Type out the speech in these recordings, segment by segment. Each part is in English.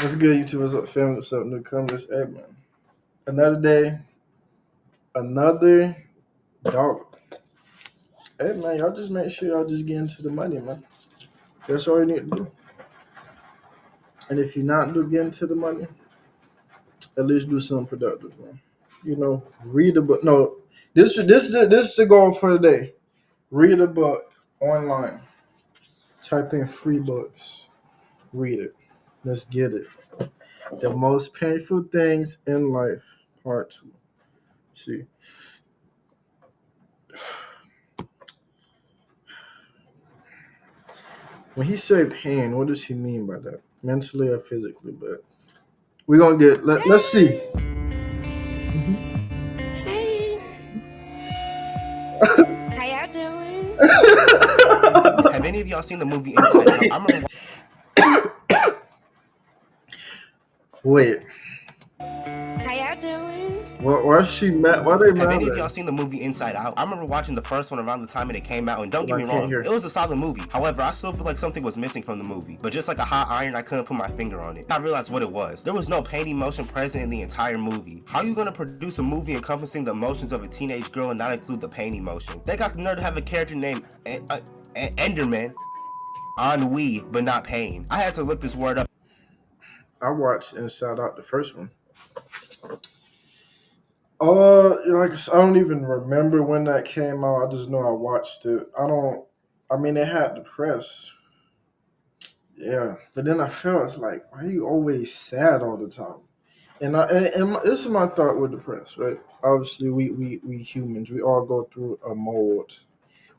What's good, YouTube? What's up, family? What's up, newcomers? Hey, man. Another day, another dollar. Hey, man, y'all just make sure y'all just get into the money, man. That's all you need to do. And if you're not getting to the money, at least do something productive, man. Read a book. No, this is the goal for the day. Read a book online. Type in free books. Read it. Let's get it. The most painful things in life, part two. See. When he say pain, what does he mean by that? Mentally or physically? But we're gonna get let's see. Hey, how y'all doing? Have any of y'all seen the movie Inside Out? I remember. Wait, How y'all doing? why she mad? Why they Have mad any of at y'all her? seen the movie Inside Out? I remember watching the first one around the time it came out, and don't Well, get I me can't wrong, hear. it was a solid movie. However, I still feel like something was missing from the movie. But just like a hot iron, I couldn't put my finger on it. I realized what it was. There was no pain emotion present in the entire movie. How are you gonna produce a movie encompassing the emotions of a teenage girl and not include the pain emotion? They got the nerve to have a character named Enderman, ennui, but not pain. I had to look this word up. I watched Inside Out, the first one. Like I don't even remember when that came out. I just know I watched it. I don't. I mean, it had the press. Yeah, but then I felt it's like, why are you always sad all the time? This is my thought with the press, right? Obviously, we humans, we all go through a mode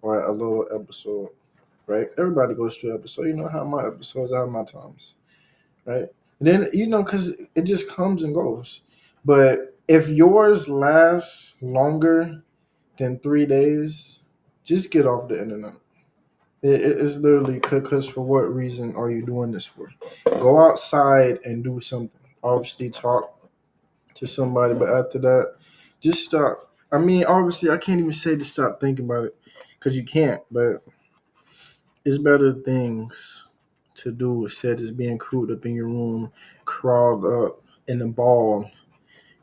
or a little episode, right? Everybody goes through an episode. You know how my episodes, I have my times, right? And then because it just comes and goes. But if yours lasts longer than 3 days, just get off the internet. It's literally because for what reason are you doing this for? Go outside and do something. Obviously, talk to somebody, but after that, just stop. I mean, obviously, I can't even say to stop thinking about it because you can't, but it's better things to do instead of being cooped up in your room, crawled up in a ball,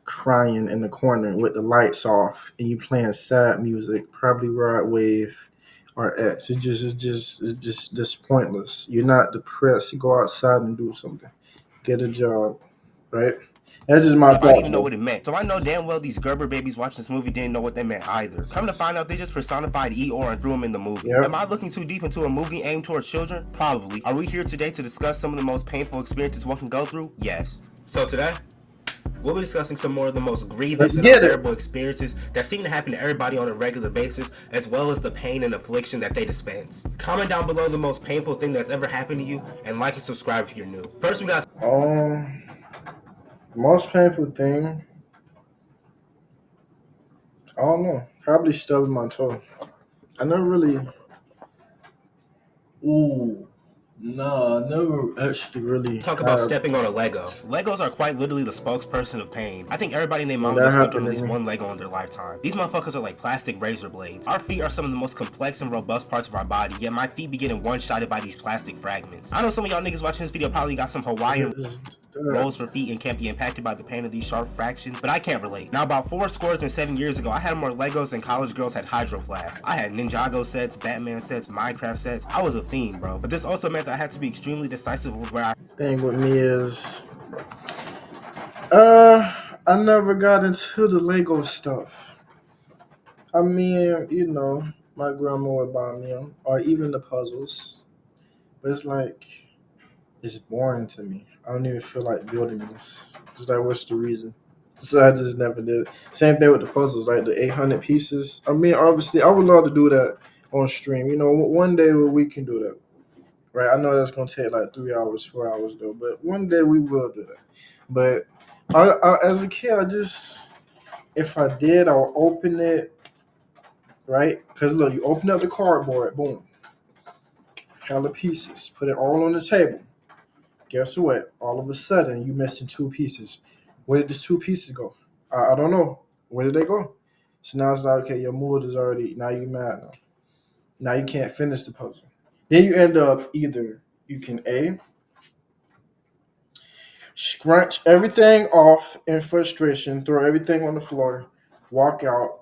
crying in the corner with the lights off, and you playing sad music, probably Rod Wave or X. It's just pointless. You're not depressed. You go outside and do something. Get a job, right? That's just my I didn't thoughts, even know though. what it meant. So I know damn well these Gerber babies watching this movie didn't know what they meant either. Come to find out, they just personified Eeyore and threw him in the movie. Yeah. Am I looking too deep into a movie aimed towards children? Probably. Are we here today to discuss some of the most painful experiences one can go through? Yes. So today, we'll be discussing some more of the most Let's grievous and get it. unbearable experiences that seem to happen to everybody on a regular basis, as well as the pain and affliction that they dispense. Comment down below the most painful thing that's ever happened to you, and like and subscribe if you're new. First, we got The most painful thing, I don't know. Probably stubbing my toe. I never really. Ooh, nah, I never actually really talk about have. stepping on a Lego. Legos are quite literally the spokesperson of pain. I think everybody and their Yeah, mama that done stepped on happened at to least me. one Lego in their lifetime. These motherfuckers are like plastic razor blades. Our feet are some of the most complex and robust parts of our body, yet my feet be getting one-shotted by these plastic fragments. I know some of y'all niggas watching this video probably got some Hawaiian rolls for feet and can't be impacted by the pain of these sharp fractions, but I can't relate. Now, about 7 years ago, I had more Legos than college girls had Hydro Flasks. I had Ninjago sets, Batman sets, Minecraft sets. I was a fiend, bro. But this also meant that I had to be extremely decisive with where I Thing with me is, uh, I never got into the Lego stuff. I mean, my grandma would buy me them, or even the puzzles. But it's like, it's boring to me. I don't even feel like building this. It's like, what's the reason? So I just never did. Same thing with the puzzles, like the 800 pieces. I mean, obviously, I would love to do that on stream. One day we can do that, right? I know that's gonna take like 3 hours, 4 hours though, but one day we will do that. But as a kid, if I did, I would open it, right? Because look, you open up the cardboard, boom, hella pieces, put it all on the table. Guess what? All of a sudden, you missing two pieces. Where did the two pieces go? I don't know. Where did they go? So now it's like, okay, your mood is already, now you mad now. Now you can't finish the puzzle. Then you end up either you can A, scrunch everything off in frustration, throw everything on the floor, walk out,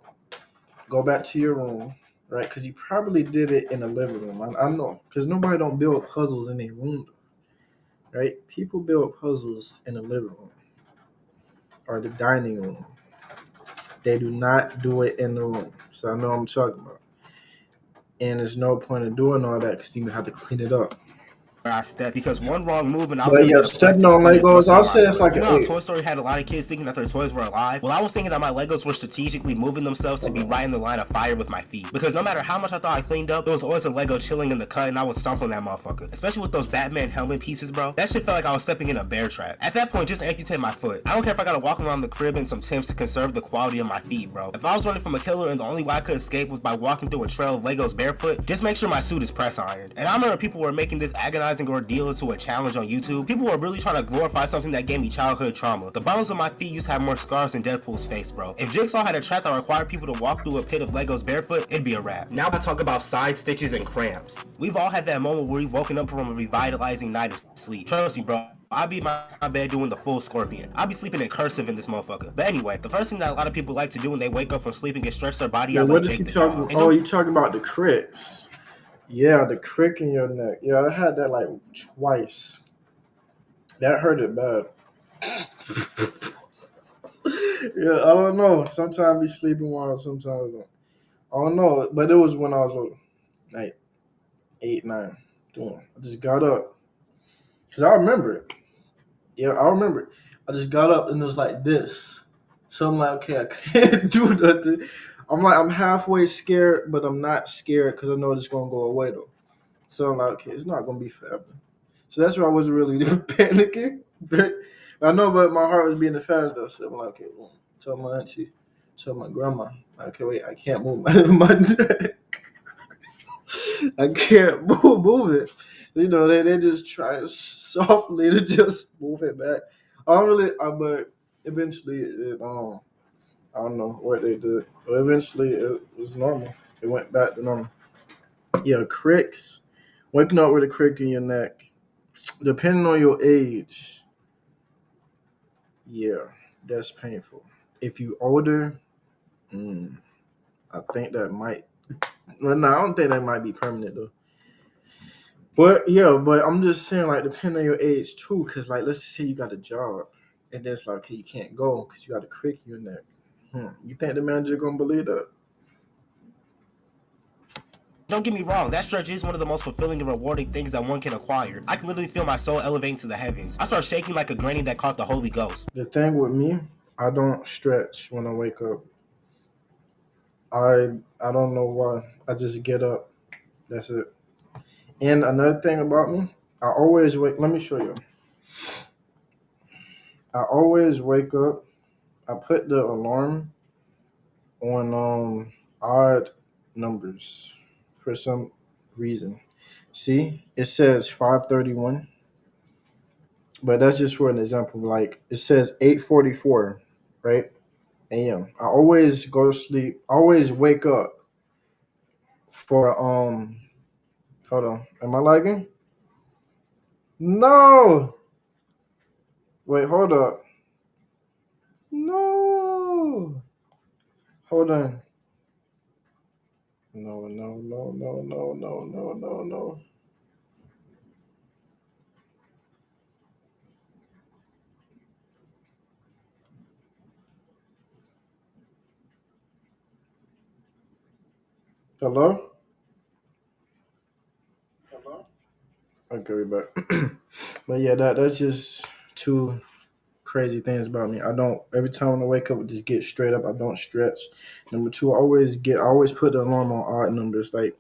go back to your room, right? Because you probably did it in the living room. I know, because nobody don't build puzzles in their room, right? People build puzzles in the living room or the dining room. They do not do it in the room. So I know what I'm talking about. And there's no point in doing all that because you have to clean it up. I stepped because one wrong move and I was But gonna yeah, get a stepping plastic on splinter Legos, thrust into I'll my say it's foot. like You an know how 8. Toy Story had a lot of kids thinking that their toys were alive? Well, I was thinking that my Legos were strategically moving themselves to be right in the line of fire with my feet. Because no matter how much I thought I cleaned up, there was always a Lego chilling in the cut and I would stomp on that motherfucker. Especially with those Batman helmet pieces, bro. That shit felt like I was stepping in a bear trap. At that point, just amputate my foot. I don't care if I gotta walk around the crib in some Timbs to conserve the quality of my feet, bro. If I was running from a killer and the only way I could escape was by walking through a trail of Legos barefoot, just make sure my suit is press ironed. And I remember people were making this agonizing ordeal into a challenge on YouTube. People were really trying to glorify something that gave me childhood trauma. The bottoms of my feet used to have more scars than Deadpool's face, bro. If Jigsaw had a trap that required people to walk through a pit of Legos barefoot, it'd be a wrap. Now I talk about side stitches and cramps. We've all had that moment where we've woken up from a revitalizing night of sleep. Trust me, bro. I'll be in my bed doing the full scorpion. I'll be sleeping in cursive in this motherfucker. But anyway, the first thing that a lot of people like to do when they wake up from sleeping is stretch their body Yeah, out like what is he Jake the talking Dog. about? Oh, you talking about the cricks. Yeah, the crick in your neck. Yeah, I had that like twice. That hurt it bad. Yeah, I don't know. Sometimes be sleeping while, sometimes don't. I don't know, but it was when I was like 8, 9. Doing. I just got up because I remember it. Yeah, I remember it. I just got up and it was like this. So I'm like, okay, I can't do nothing. I'm halfway scared, but I'm not scared because I know it's gonna go away though. So I'm like, okay, it's not gonna be forever. So that's why I wasn't really panicking. But I know, but my heart was beating fast though. So I'm like, okay, well, tell my auntie, tell my grandma, okay, wait, I can't move my neck. I can't move it. You know, they just try softly to just move it back. I don't really, but eventually I don't know what they did. But eventually it was normal. It went back to normal. Yeah, cricks. Waking up with a crick in your neck. Depending on your age, yeah, that's painful. If you older, mm, I think that might. Well, no, I don't think that might be permanent though. But yeah, but I'm just saying, like, depending on your age too, because like, let's just say you got a job, and then it's like, okay, you can't go because you got a crick in your neck. You think the manager gonna believe that? Don't get me wrong, that stretch is one of the most fulfilling and rewarding things that one can acquire. I can literally feel my soul elevating to the heavens. I start shaking like a granny that caught the Holy Ghost. The thing with me, I don't stretch when I wake up. I don't know why. I just get up. That's it. And another thing about me, I always wake. Let me show you. I always wake up. I put the alarm on odd numbers for some reason. See, it says 5:31, but that's just for an example. Like it says 8:44, right? A.m. I always go to sleep. I always wake up for Hold on. Am I lagging? No. Wait, hold up. No. Hold on. No, no, no, no, no, no, no, no, no. Hello? Okay, we're back. But yeah, that's just two crazy things about me. I don't every time when I wake up I just get straight up. I don't stretch. Number two, I always put the alarm on odd numbers like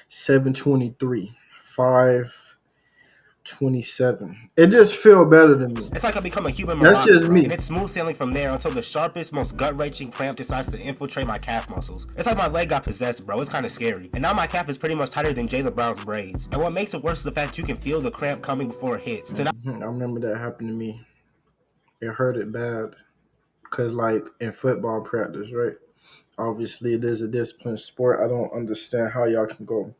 7:23, 5:27. It just feel better than me. It's like I become a human That's marauder, just bro. And me. it's smooth sailing from there until the sharpest, most gut-wrenching cramp decides to infiltrate my calf muscles. It's like my leg got possessed, bro. It's kind of scary. And now my calf is pretty much tighter than Jaylen Brown's braids. And what makes it worse is the fact you can feel the cramp coming before it hits. So now I remember that happened to me. It hurt it bad. Cause like in football practice, right? Obviously, it is a disciplined sport. I don't understand how y'all can go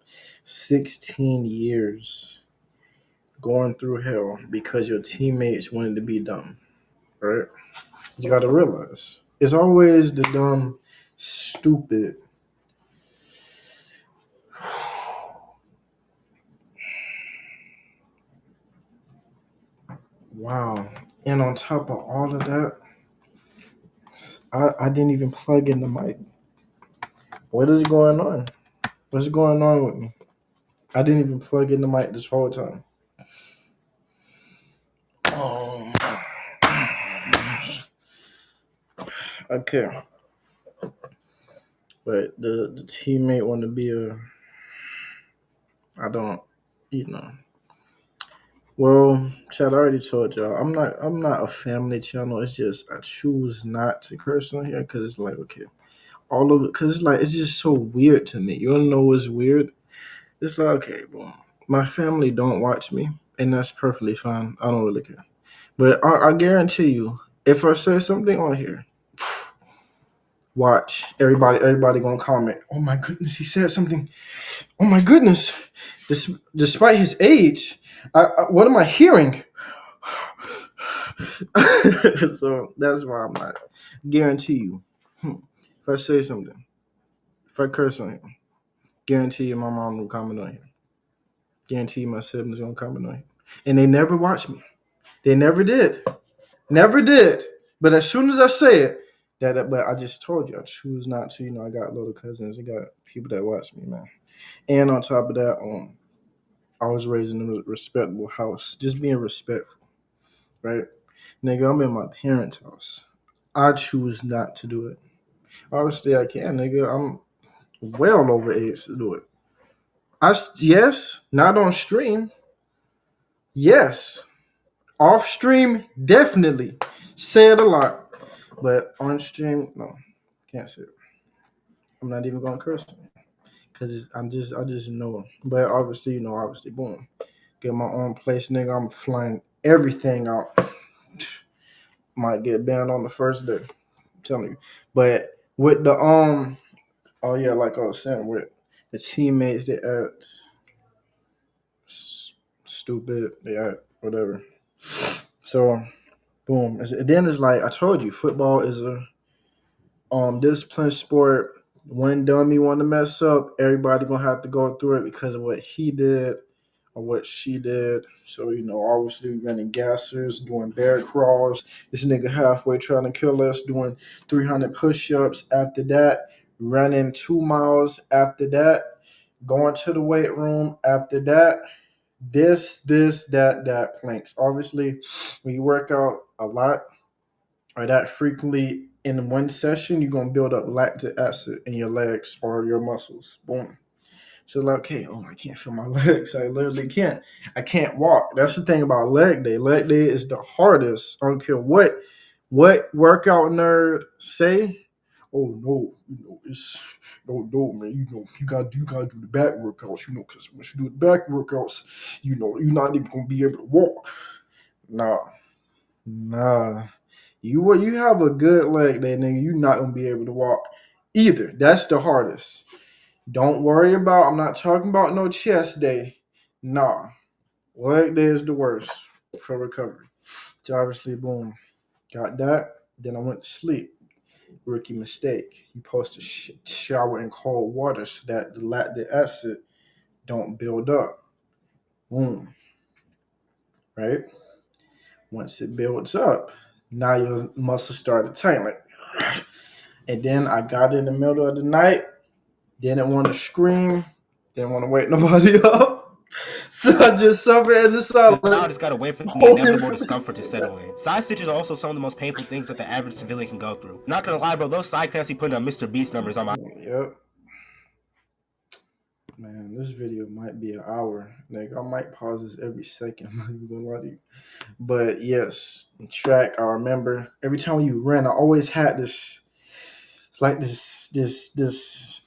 16 years going through hell because your teammates wanted to be dumb, right? You got to realize it's always the dumb, stupid. Wow. And on top of all of that, I didn't even plug in the mic. What is going on? What's going on with me? I didn't even plug in the mic this whole time. Um, okay. But the teammate want to be a. I don't, you know. Well, Chad, I already told y'all I'm not a family channel. It's just I choose not to curse on here because it's like okay, all of it because it's like it's just so weird to me. You wanna know what's weird? It's like okay, boom. My family don't watch me, and that's perfectly fine. I don't really care. But I guarantee you, if I say something on here, watch everybody gonna comment. Oh my goodness, he said something. Oh my goodness, despite his age, what am I hearing? So that's why I'm not. Guarantee you, if I say something, if I curse on him, guarantee you my mom will comment on him. Guarantee you my siblings gonna comment on him. And they never watch me. They never did. Never did. But as soon as I say it, but I just told you I choose not to. You know, I got little cousins, I got people that watch me, man. And on top of that, I was raised in a respectable house. Just being respectful, right? Nigga, I'm in my parents' house. I choose not to do it. Obviously, I can, nigga. I'm well over age to do it. Yes, not on stream. Yes, off stream, definitely. Say it a lot, but on stream, no, can't say it. I'm not even gonna curse because I just know. But obviously, obviously, boom, get my own place, nigga. I'm flying everything out. Might get banned on the first day. I'm telling you. But with the oh yeah, like I was saying, with the teammates, they act stupid. They act whatever. So boom. Then it's like I told you, football is a disciplined sport. One dummy want to mess up, everybody gonna have to go through it because of what he did or what she did. So obviously running gassers, doing bear crawls. This nigga halfway trying to kill us, doing 300 push-ups. After that, running 2 miles. After that, going to the weight room. After that, that planks. Obviously, when you work out a lot or that frequently in one session, you're gonna build up lactic acid in your legs or your muscles. Boom. So like, okay, I can't feel my legs. I literally can't. I can't walk. That's the thing about leg day. Leg day is the hardest. I don't care what workout nerd say. Oh no, it's no man. You gotta do the back workouts. Because once you do the back workouts, you're not even gonna be able to walk. Nah. You have a good leg day, nigga. You're not gonna be able to walk either. That's the hardest. Don't worry about. I'm not talking about no chest day. Nah, leg day is the worst for recovery. So obviously, boom, got that. Then I went to sleep. Rookie mistake. You supposed to shower in cold water so that the lactic acid don't build up. Boom. Right. Once it builds up, now your muscles start to tighten. And then I got in the middle of the night. Didn't want to scream. Didn't want to wake nobody up. So I just suffered in the silence. Now I just gotta wait for the inevitable discomfort to settle in. Side stitches are also some of the most painful things that the average civilian can go through. Not gonna lie, bro, those side clamps he putting on Mr. Beast numbers on my. Yep. Man, this video might be an hour. Like I might pause this every second. I'm not even gonna lie to you. But yes, track. I remember every time you ran, I always had this. It's like this.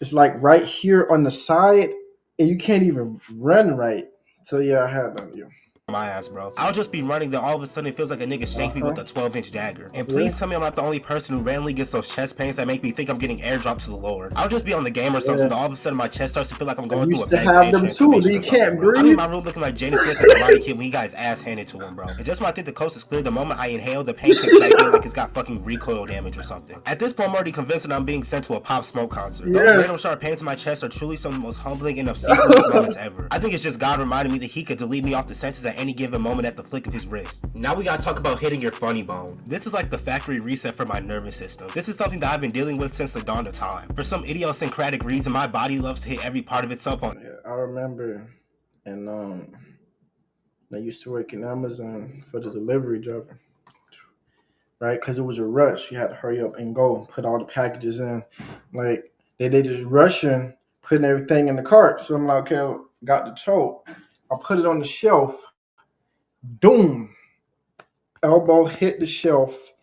It's like right here on the side, and you can't even run right. So yeah, I had that. Yeah. my ass, bro. I'll just be running, then all of a sudden it feels like a nigga shanked me with a 12-inch dagger. And please tell me I'm not the only person who randomly gets those chest pains that make me think I'm getting airdropped to the Lord. I'll just be on the game or something, then all of a sudden my chest starts to feel like I'm I going through a used to Bang have them too. transformation You or something, can't bro. I'm in breathe. my room looking like Jaden Smith at the Karate Kid when he got his ass handed to him, bro. And just when I think the coast is clear, the moment I inhale, the pain kicks back in like it's got fucking recoil damage or something. At this point, I'm already convinced that I'm being sent to a Pop Smoke concert. Those random sharp pains in my chest are truly some of the most humbling and obsequious moments ever. I think it's just God reminding me that he could delete me off the senses at any given moment at the flick of his wrist. Now we gotta talk about hitting your funny bone. This is like the factory reset for my nervous system. This is something that I've been dealing with since the dawn of time. For some idiosyncratic reason, my body loves to hit every part of itself on. Yeah, I remember, and I used to work in Amazon for the delivery driver, right? Because it was a rush. You had to hurry up and go and put all the packages in. Like they just rushing, putting everything in the cart. So I'm like, okay, got the tote. I put it on the shelf. Boom. Elbow hit the shelf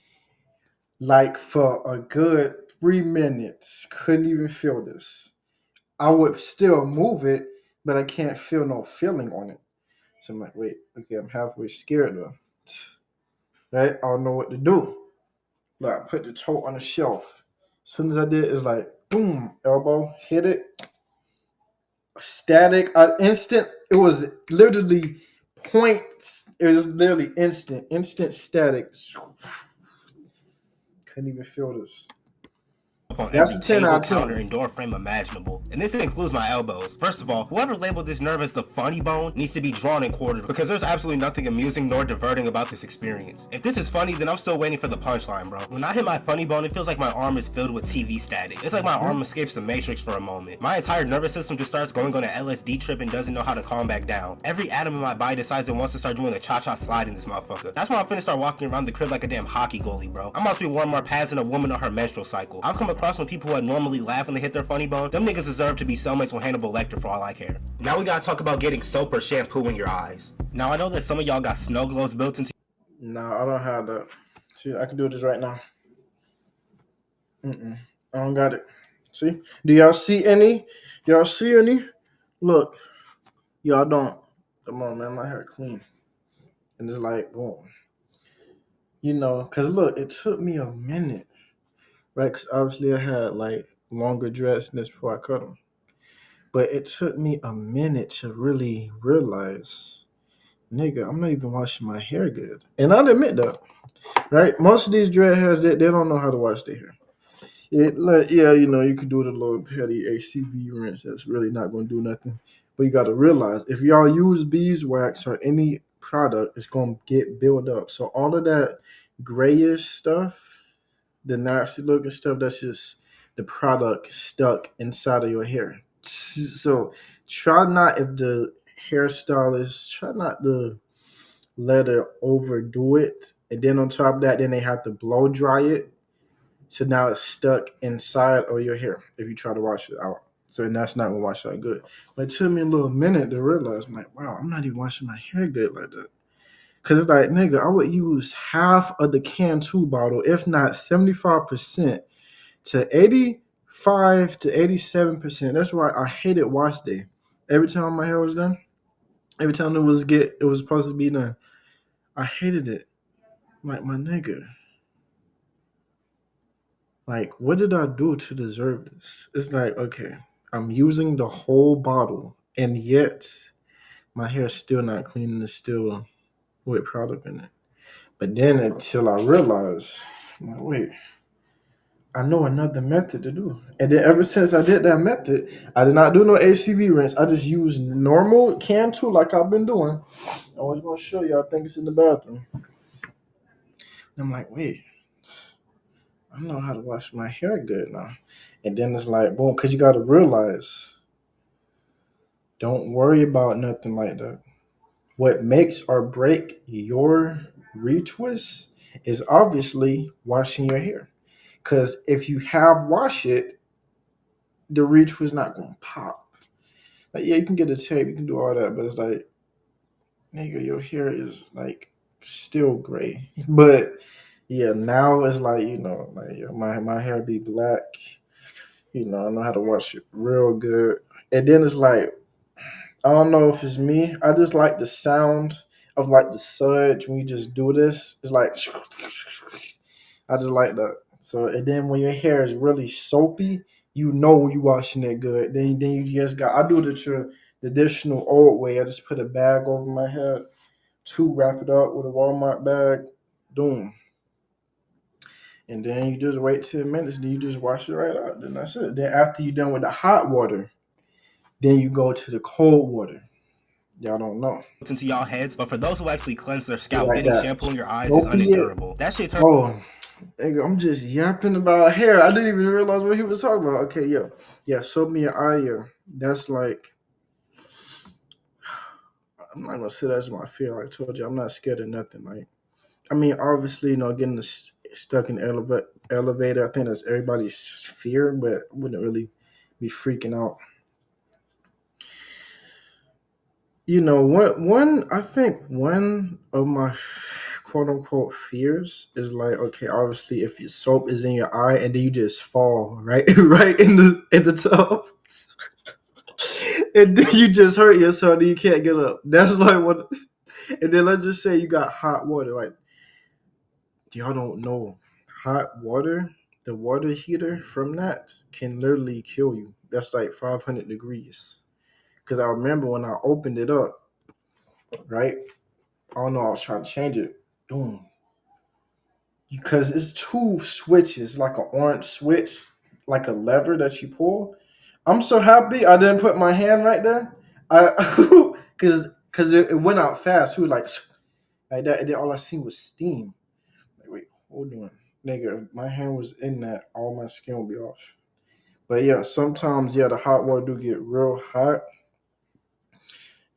like for a good 3 minutes. Couldn't even feel this. I would still move it, but I can't feel no feeling on it. So I'm like, wait, okay, I'm halfway scared though. Right? I don't know what to do. Like I put the tote on the shelf. As soon as I did, it's like boom, elbow, hit it. Static, instant. It was literally points. It was literally instant static. Couldn't even feel this. On That's every a 10 table, out of 10. counter, and door frame imaginable. And this includes my elbows. First of all, whoever labeled this nerve as the funny bone needs to be drawn and quartered because there's absolutely nothing amusing nor diverting about this experience. If this is funny, then I'm still waiting for the punchline, bro. When I hit my funny bone, it feels like my arm is filled with TV static. It's like my arm escapes the Matrix for a moment. My entire nervous system just starts going on an LSD trip and doesn't know how to calm back down. Every atom in my body decides it wants to start doing a cha-cha slide in this motherfucker. That's why I'm finna start walking around the crib like a damn hockey goalie, bro. I must be wearing more pads than a woman on her menstrual cycle. I've come across when people who had normally laugh when they hit their funny bone. Them niggas deserve to be cellmates with Hannibal Lecter for all I care. Now we gotta talk about getting soap or shampoo in your eyes. Now I know that some of y'all got snow globes built into. Nah, I don't have that. See, I can do this right now. I don't got it. See? Do y'all see any? Y'all see any? Look, y'all don't. Come on, man, my hair clean. And it's like, boom. You know, because look, it took me a minute, right? Because obviously I had like longer dreads than this before I cut them. But it took me a minute to really realize, nigga, I'm not even washing my hair good. And I'll admit that, right? Most of these dreadheads, they don't know how to wash their hair. Yeah, you know, you can do the little petty ACV rinse. That's really not going to do nothing. But you got to realize, if y'all use beeswax or any product, it's going to get built up. So all of that grayish stuff, the nasty looking stuff, that's just the product stuck inside of your hair. So try not, if the hairstylist, try not to let her overdo it. And then on top of that, then they have to blow dry it. So now it's stuck inside of your hair if you try to wash it out. So that's not gonna wash out good. But it took me a little minute to realize, I'm like, wow, I'm not even washing my hair good like that. Cause it's like, nigga, I would use half of the Cantu bottle, if not 75% to 85 to 87%. That's why I hated wash day. Every time my hair was done, every time it was supposed to be done, I hated it. Like, my nigga. Like, what did I do to deserve this? It's like, okay, I'm using the whole bottle, and yet my hair's still not clean and it's still with product in it. But then until I realized, I'm like, wait, I know another method to do. And then ever since I did that method, I did not do no ACV rinse. I just used normal Cantu like I've been doing. I was going to show you. I think it's in the bathroom. And I'm like, wait, I know how to wash my hair good now. And then it's like, boom, because you got to realize, don't worry about nothing like that. What makes or break your retwist is obviously washing your hair. Because if you have washed it, the retwist is not going to pop. Like, yeah, you can get a tape, you can do all that, but it's like, nigga, your hair is like still gray. But yeah, now it's like, you know, like my hair be black. You know, I know how to wash it real good. And then it's like, I don't know if it's me. I just like the sound of like the suds when you just do this. It's like I just like that. So and then when your hair is really soapy, you know you washing it good. Then you just got I do the traditional old way. I just put a bag over my head, wrap it up with a Walmart bag, boom. And then you just wait 10 minutes, then you just wash it right out. Then that's it. Then after you're done with the hot water, then you go to the cold water. Y'all don't know. into y'all heads, but for those who actually cleanse their You scalp, like getting that. shampoo in your eyes is Soapy it. unendurable. That shit turns Oh, nigga, I'm just yapping about hair. I didn't even realize what he was talking about. Okay, yeah. Yeah, soap me your eye, yeah. That's like, I'm not going to say that's my fear. Like I told you, I'm not scared of nothing. Like, I mean, obviously, getting stuck in the elevator, I think that's everybody's fear, but I wouldn't really be freaking out. I think one of my quote unquote fears is like, okay, obviously if your soap is in your eye and then you just fall right right in the tub. And then you just hurt yourself and you can't get up. That's like what and then let's just say you got hot water. Like y'all don't know. Hot water, the water heater from that can literally kill you. That's like 500 degrees. Because I remember when I opened it up, right? I don't know. I was trying to change it. Boom. Because it's two switches, like an orange switch, like a lever that you pull. I'm so happy I didn't put my hand right there. I because it went out fast. Who like that, and then all I seen was steam. Like, wait, hold on, nigga. If my hand was in that, all my skin would be off. But yeah, sometimes the hot water do get real hot.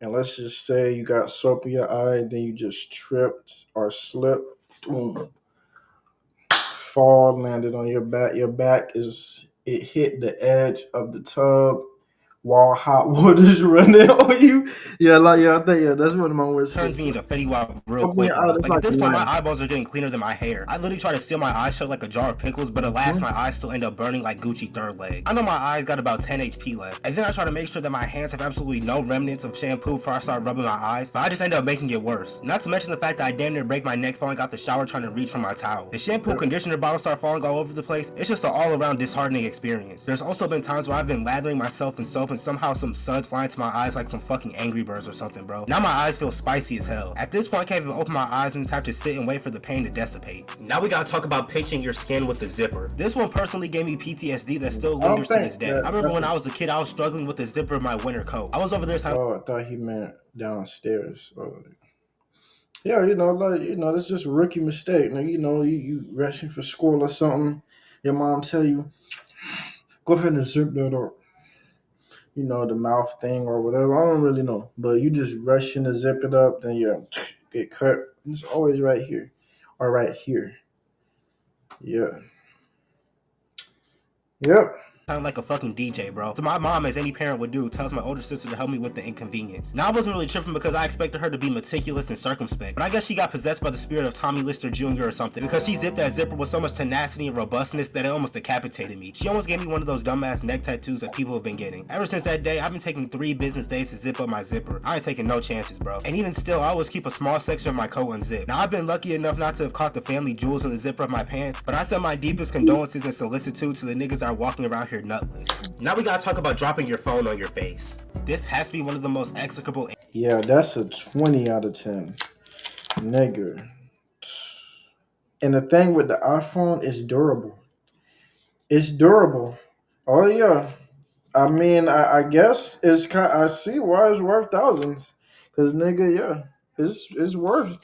And let's just say you got soap in your eye, then you just tripped or slipped. Boom. Fall landed on your back. Your back it hit the edge of the tub while hot water's running on you. I think that's one of my worst. turns me into Fetty Wap real Open your quick, bro. eye, it's Like at like this a point, my knife. eyeballs are getting cleaner than my hair. I literally try to seal my eyes shut like a jar of pickles, but alas, my eyes still end up burning like Gucci third leg. I know my eyes got about 10 HP left, and then I try to make sure that my hands have absolutely no remnants of shampoo before I start rubbing my eyes, but I just end up making it worse. Not to mention the fact that I damn near break my neck falling out the shower trying to reach for my towel. The shampoo conditioner bottles start falling all over the place. It's just an all-around disheartening experience. There's also been times where I've been lathering myself in soap and somehow some suds fly into my eyes like some fucking Angry Birds or something, bro. Now my eyes feel spicy as hell. At this point, I can't even open my eyes and just have to sit and wait for the pain to dissipate. Now we gotta talk about pinching your skin with the zipper. This one personally gave me PTSD that still lingers to this day. I remember when I was a kid, I was struggling with the zipper of my winter coat. I was over there Oh, I thought he meant downstairs. Yeah, that's just a rookie mistake. You rushing for school or something. Your mom tell you, go ahead and zip that up. The mouth thing or whatever. I don't really know. But you just rushing to zip it up, then you get cut. It's always right here or right here. Yeah. Yep. sound like a fucking DJ, bro. So my mom, as any parent would do, tells my older sister to help me with the inconvenience. Now I wasn't really tripping because I expected her to be meticulous and circumspect, but I guess she got possessed by the spirit of Tommy Lister Jr. or something, because she zipped that zipper with so much tenacity and robustness that it almost decapitated me. She almost gave me one of those dumbass neck tattoos that people have been getting. Ever since that day, I've been taking 3 business days to zip up my zipper. I ain't taking no chances, bro. And even still, I always keep a small section of my coat unzipped. Now I've been lucky enough not to have caught the family jewels in the zipper of my pants, but I send my deepest condolences and solicitude to the niggas that are walking around here nutless. Now we gotta talk about dropping your phone on your face. This has to be one of the most execrable. Yeah, that's a 20 out of 10. Nigga. And the thing with the iPhone is durable. It's durable. Oh yeah. I mean, I guess I see why it's worth thousands. Cause nigga, yeah, it's worth.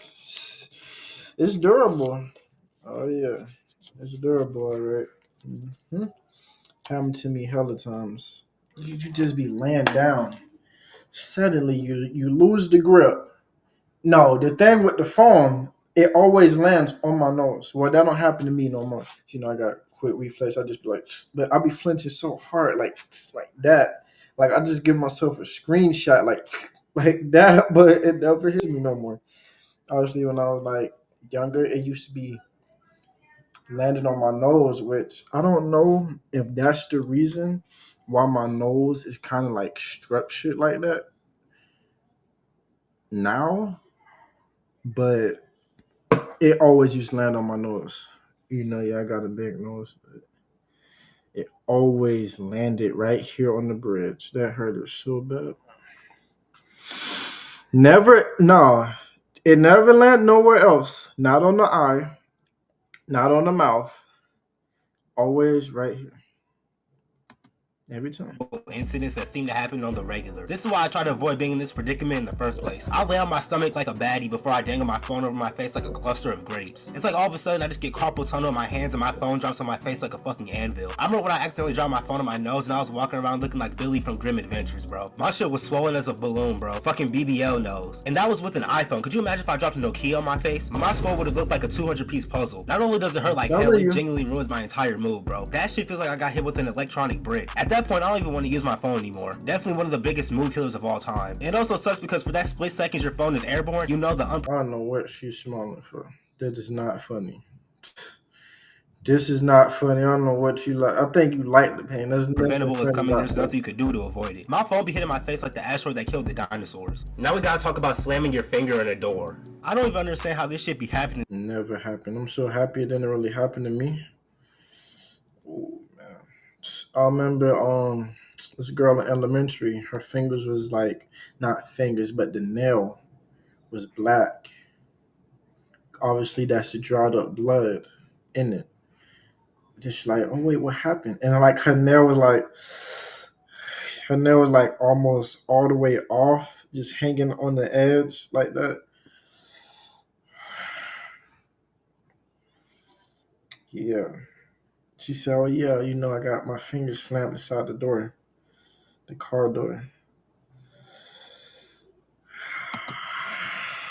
It's durable. Oh yeah, it's durable, alright. Mm-hmm. Happened to me hella times. You just be laying down. Suddenly you lose the grip. No, the thing with the phone, it always lands on my nose. Well, that don't happen to me no more. I got quick reflex. I just be like, but I be flinching so hard, like that. Like I just give myself a screenshot, like that. But it never hits me no more. Obviously, when I was like younger, it used to be landing on my nose, which I don't know if that's the reason why my nose is kind of like structured like that now. but it always used to land on my nose. Yeah, I got a big nose, but it always landed right here on the bridge. That hurt so bad. Never, no, it never landed nowhere else. Not on the eye, not on the mouth. Always right here. Every time. Incidents that seem to happen on the regular. This is why I try to avoid being in this predicament in the first place. I'll lay on my stomach like a baddie before I dangle my phone over my face like a cluster of grapes. It's like all of a sudden I just get carpal tunnel in my hands and my phone drops on my face like a fucking anvil. I remember when I accidentally dropped my phone on my nose and I was walking around looking like Billy from Grim Adventures, bro. My shit was swollen as a balloon, bro. Fucking BBL nose. And that was with an iPhone. Could you imagine if I dropped a Nokia on my face? My skull would have looked like a 200-piece puzzle. Not only does it hurt like hell, it genuinely ruins my entire mood, bro. That shit feels like I got hit with an electronic brick. At that point, I don't even want to use my phone anymore. Definitely one of the biggest mood killers of all time. And it also sucks because for that split second your phone is airborne, you know the I don't know what she's smiling for. That is not funny. This is not funny. I don't know what you like. I think you like the pain. There's preventable is coming. There's that. nothing you could do to avoid it. My phone be hitting my face like the asteroid that killed the dinosaurs. Now we gotta talk about slamming your finger in a door. I don't even understand how this shit be happening. Never happened. I'm so happy it didn't really happen to me. Oh man. I remember this girl in elementary, her fingers was like not fingers, but the nail was black. Obviously that's the dried up blood in it. Just like, oh wait, what happened? And like her nail was like almost all the way off, just hanging on the edge like that. Yeah. She said, oh yeah, I got my finger slammed inside the door, the car door.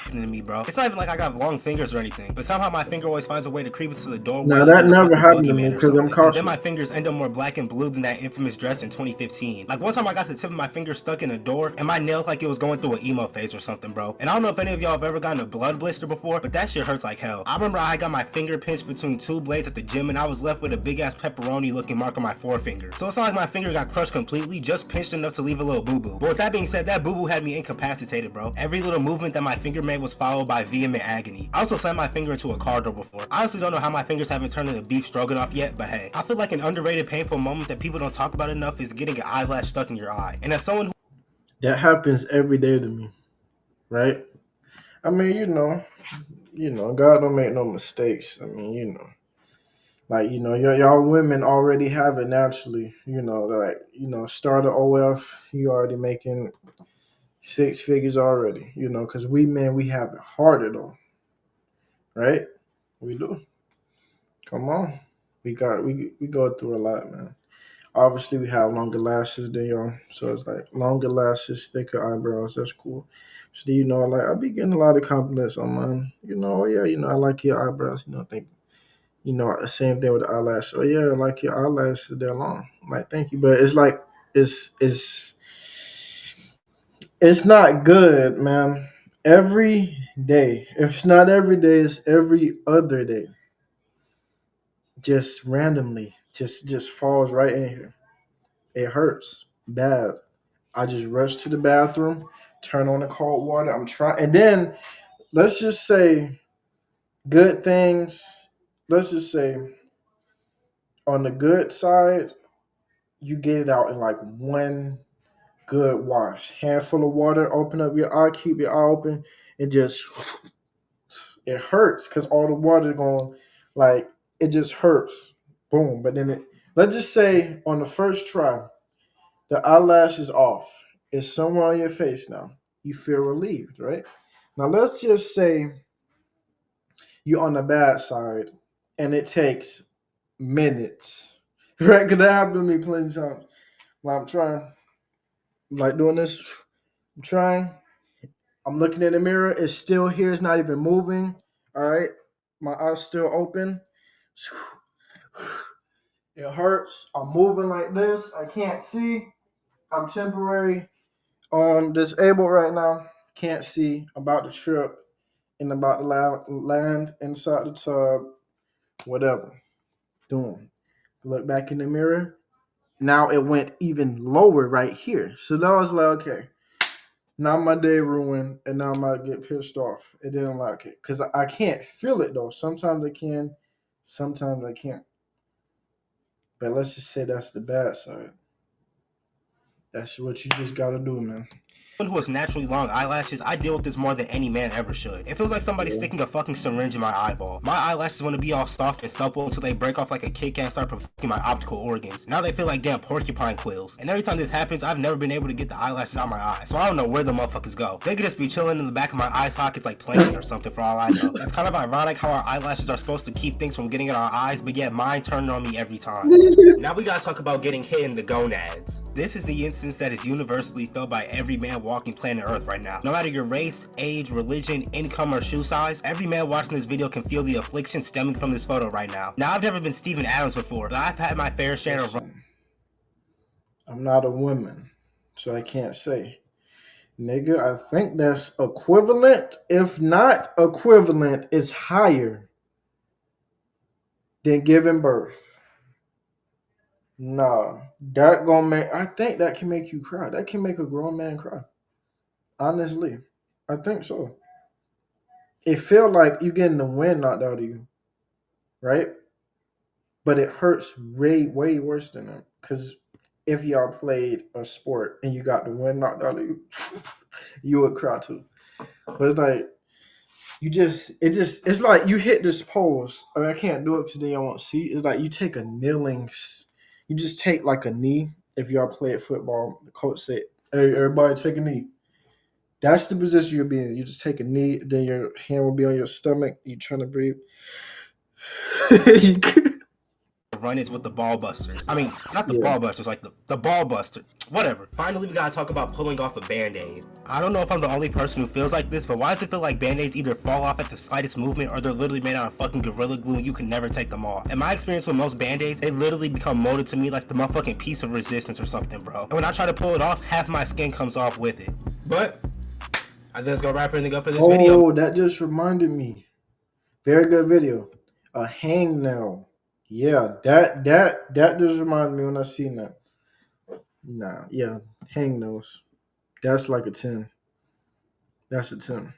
To me, bro. It's not even like I got long fingers or anything, but somehow my finger always finds a way to creep into the doorway. Now that never happened to me because I'm cautious. And then my fingers end up more black and blue than that infamous dress in 2015. Like one time I got the tip of my finger stuck in a door and my nail like it was going through an emo phase or something, bro. And I don't know if any of y'all have ever gotten a blood blister before, but that shit hurts like hell. I remember I got my finger pinched between two blades at the gym and I was left with a big ass pepperoni looking mark on my forefinger. So it's not like my finger got crushed completely, just pinched enough to leave a little boo-boo. But with that being said, that boo-boo had me incapacitated, bro. Every little movement that my finger made was followed by vehement agony. I also slammed my finger into a car door before. I honestly don't know how my fingers haven't turned into beef stroganoff yet, but hey, I feel like an underrated painful moment that people don't talk about enough is getting an eyelash stuck in your eye. And as someone who that happens every day to me, right? I mean, God don't make no mistakes. I mean, like y'all women already have it naturally. Start a OF, you already making six figures already. Because we men, we have it harder though, right? We do. Come on, we go through a lot, man. Obviously, we have longer lashes than y'all, so it's like longer lashes, thicker eyebrows. That's cool. So like I be getting a lot of compliments on mine. Oh yeah, I like your eyebrows. Think same thing with the eyelash. Oh yeah, I like your eyelashes. They're long. I'm like, thank you, but it's like it's not good, man. Every day, if it's not every day, it's every other day. Just randomly, just falls right in here. It hurts bad. I just rush to the bathroom, turn on the cold water. I'm trying, and then let's just say good things. Let's just say on the good side, you get it out in like one good wash. Handful of water, open up your eye, keep your eye open, and just it hurts because all the water going like it just hurts. Boom. But then let's just say on the first try, the eyelash is off. It's somewhere on your face now. You feel relieved, right? Now let's just say you're on the bad side and it takes minutes. Right? Because that happened to me plenty of times. While I'm trying, like doing this, I'm trying. I'm looking in the mirror. It's still here. It's not even moving. All right. My eye's still open. It hurts. I'm moving like this. I can't see. I'm temporary disabled right now. Can't see. About to trip and about to land inside the tub. Whatever. Doing. Look back in the mirror. Now it went even lower right here. So that was like, okay. Now my day ruined, and now I might get pissed off. It didn't like it because I can't feel it though. Sometimes I can, sometimes I can't. But let's just say that's the bad side. That's what you just gotta do, man. Who has naturally long eyelashes, I deal with this more than any man ever should. It feels like somebody Yeah. sticking a fucking syringe in my eyeball. My eyelashes want to be all soft and supple until they break off like a Kit Kat and start provoking my optical organs. Now they feel like damn porcupine quills. And every time this happens, I've never been able to get the eyelashes out my eyes. So I don't know where the motherfuckers go. They could just be chilling in the back of my eye sockets like plankton or something for all I know. It's kind of ironic how our eyelashes are supposed to keep things from getting in our eyes, but yet mine turn on me every time. Now we gotta talk about getting hit in the gonads. This is the instance that is universally felt by every man walking planet Earth right now. No matter your race, age, religion, income, or shoe size, every man watching this video can feel the affliction stemming from this photo right now. Now I've never been Steven Adams before, but I've had my fair share of... Listen, I'm not a woman, so I can't say. Nigga, I think that's equivalent. If not equivalent, it's higher than giving birth. Nah, that gonna make. I think that can make you cry. That can make a grown man cry. Honestly, I think so. It feel like you getting the wind knocked out of you, right? But it hurts way worse than that. Cause if y'all played a sport and you got the wind knocked out of you, you would cry too. But it's like it's like you hit this pose. I mean, I can't do it because then y'all won't see. It's like you take a you just take like a knee. If y'all play at football, the coach said, "Hey, everybody, take a knee." That's the position you'll be in. You just take a knee, then your hand will be on your stomach. You trying to breathe. run-ins with the ball busters. I mean, not the Yeah. ball busters, like the ball buster. Whatever. Finally, we gotta talk about pulling off a band-aid. I don't know if I'm the only person who feels like this, but why does it feel like band-aids either fall off at the slightest movement or they're literally made out of fucking Gorilla Glue and you can never take them off? In my experience with most band-aids, they literally become molded to me like the motherfucking piece of resistance or something, bro. And when I try to pull it off, half my skin comes off with it. But I think it's gonna wrap everything up for this video. Oh, that just reminded me. Very good video. A hangnail. Yeah, that just reminded me when I seen that. Nah, yeah, hangnails. That's like a 10. That's a 10.